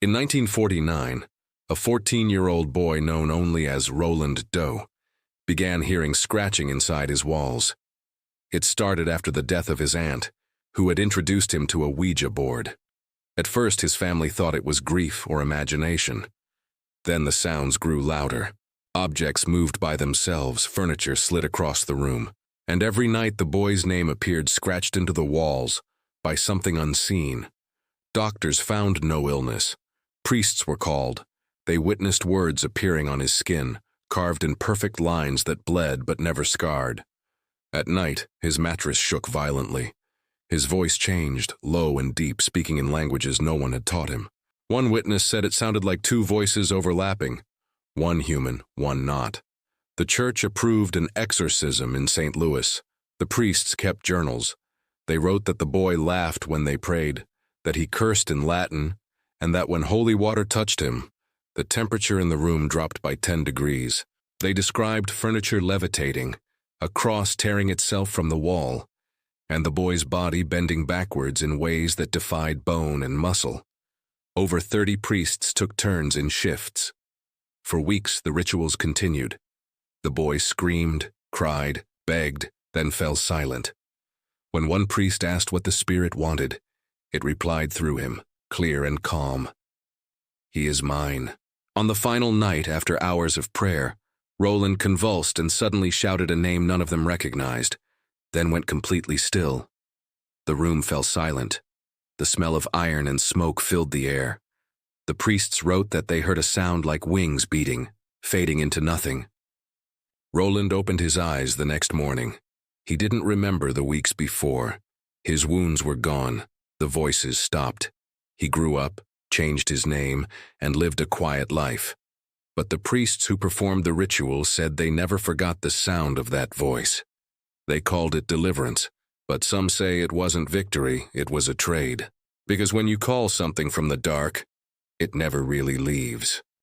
In 1949, a 14-year-old boy known only as Roland Doe began hearing scratching inside his walls. It started after the death of his aunt, who had introduced him to a Ouija board. At first, his family thought it was grief or imagination. Then the sounds grew louder. Objects moved by themselves, furniture slid across the room, and every night the boy's name appeared scratched into the walls by something unseen. Doctors found no illness. Priests were called. They witnessed words appearing on his skin, carved in perfect lines that bled but never scarred. At night, his mattress shook violently. His voice changed, low and deep, speaking in languages no one had taught him. One witness said it sounded like two voices overlapping, one human, one not. The church approved an exorcism in St. Louis. The priests kept journals. They wrote that the boy laughed when they prayed, that he cursed in Latin, and that when holy water touched him, the temperature in the room dropped by 10 degrees. They described furniture levitating, a cross tearing itself from the wall, and the boy's body bending backwards in ways that defied bone and muscle. Over 30 priests took turns in shifts. For weeks, the rituals continued. The boy screamed, cried, begged, then fell silent. When one priest asked what the spirit wanted, it replied through him, clear and calm. "He is mine." On the final night, after hours of prayer, Roland convulsed and suddenly shouted a name none of them recognized, then went completely still. The room fell silent. The smell of iron and smoke filled the air. The priests wrote that they heard a sound like wings beating, fading into nothing. Roland opened his eyes the next morning. He didn't remember the weeks before. His wounds were gone. The voices stopped. He grew up, changed his name, and lived a quiet life. But the priests who performed the ritual said they never forgot the sound of that voice. They called it deliverance, but some say it wasn't victory, it was a trade. Because when you call something from the dark, it never really leaves.